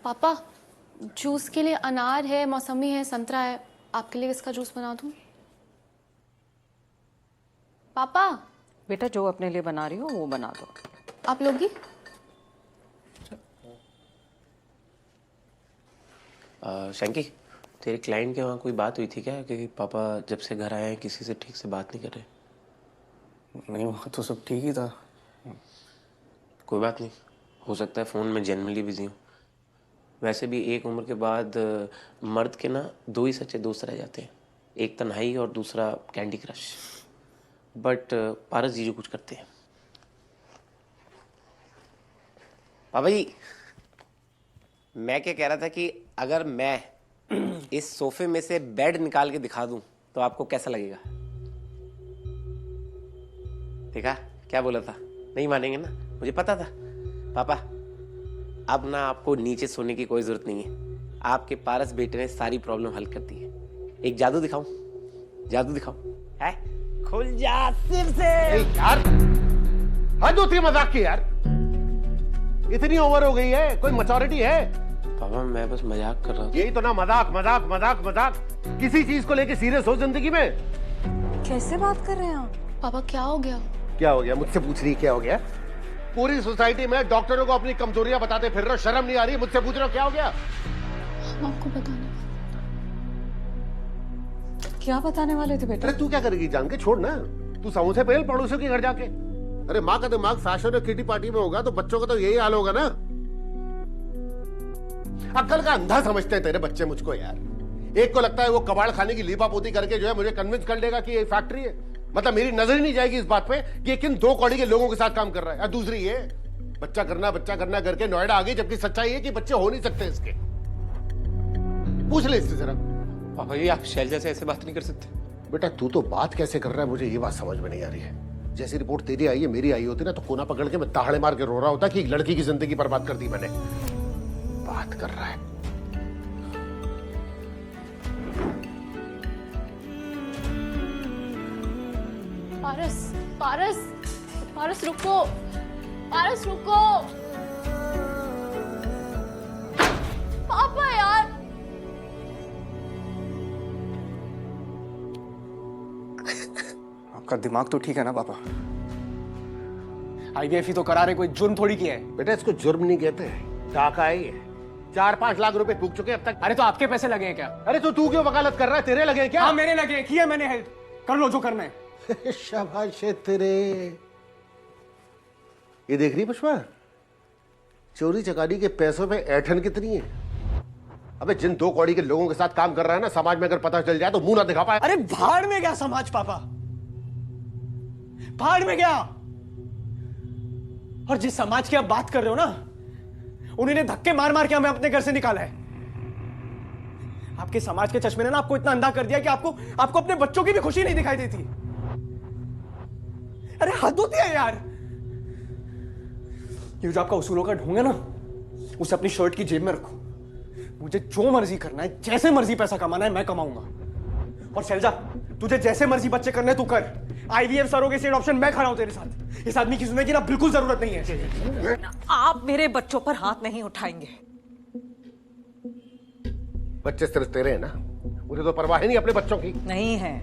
पापा, जूस के लिए अनार है, मौसमी है, संतरा है। आपके लिए किसका जूस बना दूं? पापा। बेटा जो अपने लिए बना रही हो वो बना दो। आप लोगी? शंकी, तेरे क्लाइंट के वहाँ कोई बात हुई थी क्या? क्योंकि पापा जब से घर आए हैं किसी से ठीक से बात नहीं कर रहे। नहीं, वहाँ तो सब ठीक ही था। कोई बात नहीं, हो सकता है फ़ोन में जनरली बिजी हूँ। वैसे भी एक उम्र के बाद मर्द के ना दो ही सच्चे दोस्त रह जाते हैं, एक तन्हाई और दूसरा कैंडी क्रश। बट पारस जीजू कुछ करते हैं। पापा जी, मैं क्या कह रहा था कि अगर मैं इस सोफे में से बेड निकाल के दिखा दूं तो आपको कैसा लगेगा? देखा क्या बोला था, नहीं मानेंगे ना, मुझे पता था। पापा, अब ना आपको नीचे सोने की कोई जरूरत नहीं है। आपके पारस बेटे ने सारी प्रॉब्लम हल कर दी है। एक जादू दिखाऊं? जादू दिखाऊं? है? खुल जा सिर से। यार हद होती है मजाक की यार। इतनी उम्र हो गई है, कोई मैच्योरिटी है? पापा मैं बस मजाक कर रहा था। यही तो ना, मजाक मजाक मजाक मजाक। किसी चीज को लेके सीरियस हो जिंदगी में। कैसे बात कर रहे हैं आप? पापा क्या हो गया? क्या हो गया? मुझसे पूछ रही क्या हो गया? पूरी सोसाइटी में डॉक्टरों को अपनी कमजोरियां बताते फिर रहे हो, शर्म नहीं आ रही? मुझसे पूछ रहे हो क्या हो गया? हम आपको बताने क्या बताने वाले थे बेटा? अरे तू क्या करेगी जान के? छोड़ ना, तू समोसे पहल पड़ोसियों के घर जाके। अरे माँ का दिमाग फैशन और किटी पार्टी में होगा तो बच्चों का तो यही हाल होगा ना। अक्ल का अंधा समझते हैं तेरे बच्चे मुझको यार। एक को लगता है वो कबाड़ खाने की लीपापोती करके जो है मुझे कन्विंस कर लेगा कि ये फैक्ट्री है। मतलब मेरी नजर ही नहीं जाएगी इस बात पे कि ये किन दो कौड़ी के लोगों के साथ काम कर रहा है। और दूसरी ये बच्चा करना करके नोएडा आ गई, जबकि सच्चाई है कि बच्चे हो नहीं सकते इसके। पूछ ले इससे जरा। पापा जी, आप शैलजा से ऐसे बात नहीं कर सकते। बेटा तू तो बात कैसे कर रहा है, मुझे ये बात समझ में नहीं आ रही है। जैसी रिपोर्ट तेरी आई है, मेरी आई होती ना तो कोना पकड़ के मैं ताहड़े मार के रो रहा होता कि एक लड़की की जिंदगी बर्बाद कर दी मैंने। बात कर रहा है। पारस, पारस, पारस रुको, पारस रुको। पापा यार। आपका दिमाग तो ठीक है ना पापा? आईवीएफ ही तो करा रहे, कोई जुर्म थोड़ी किया है। बेटा इसको जुर्म नहीं कहते, टाका है ये। 4-5 लाख रुपए फूक चुके अब तक। अरे तो आपके पैसे लगे हैं क्या? अरे तो तू क्यों वकालत कर रहा है? तेरे लगे हैं क्या? हाँ मेरे लगे हैं, किया मैंने हेल्प। कर लो जो करना है। शाबाश है तेरे। ये देख रही पुष्पा, चोरी चकारी के पैसों पे ऐठन कितनी है। अबे जिन दो कौड़ी के लोगों के साथ काम कर रहा है ना, समाज में अगर पता चल जाए तो मुंह ना दिखा पाए। अरे भाड़ में गया समाज पापा, भाड़ में गया। और जिस समाज की आप बात कर रहे हो ना, उन्होंने धक्के मार मार के हमें अपने घर से निकाला है। आपके समाज के चश्मे ने ना आपको इतना अंधा कर दिया कि आपको अपने बच्चों की भी खुशी नहीं दिखाई देती। अरे हद होती है यार। ये जो आपका उसूलों का ढोंग है ना, उसे अपनी शर्ट की जेब में रखो। मुझे जो मर्जी करना है, जैसे मर्जी पैसा कमाना है, मैं कमाऊंगा। और शैलजा, तुझे जैसे मर्जी बच्चे करने तू कर। आईवीएफ सरोगेसी ऑप्शन मैं खड़ा हूं तेरे साथ। इस आदमी की सुनने की ना बिल्कुल जरूरत नहीं है। आप मेरे बच्चों पर हाथ नहीं उठाएंगे। बच्चे सिर्फ तेरे हैं ना, मुझे तो परवाह ही नहीं अपने बच्चों की। नहीं है,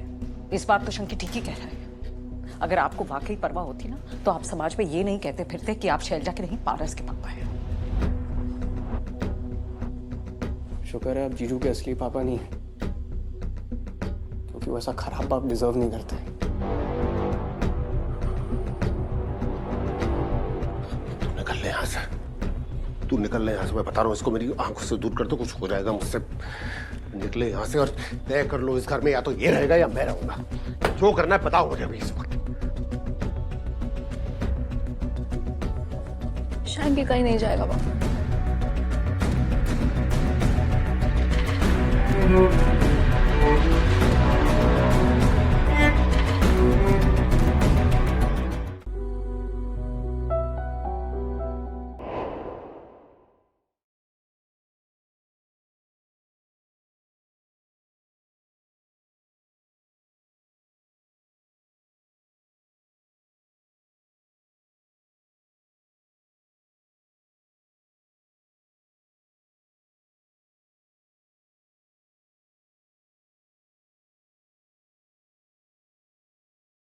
इस बात तो शंकी ठीक ही कह रहा है। अगर आपको वाकई परवाह होती ना तो आप समाज में ये नहीं कहते फिरते कि आप शैलजा के नहीं पारस के पापा हैं। शुक्र है आप जीजू के असली पापा नहीं है, क्योंकि वैसा खराब बाप डिजर्व नहीं करते। तू निकल ले यहाँ से, तू निकल ले यहाँ से। मैं बता रहा हूँ इसको, मेरी आंखों से दूर कर दो, कुछ हो जाएगा मुझसे। निकले यहाँ से और तय कर लो इस घर में या तो ये रहेगा या मैं रहूंगा। जो करना है बताओ मुझे अभी इस वक्त। शायद भी कहीं नहीं जाएगा पापा।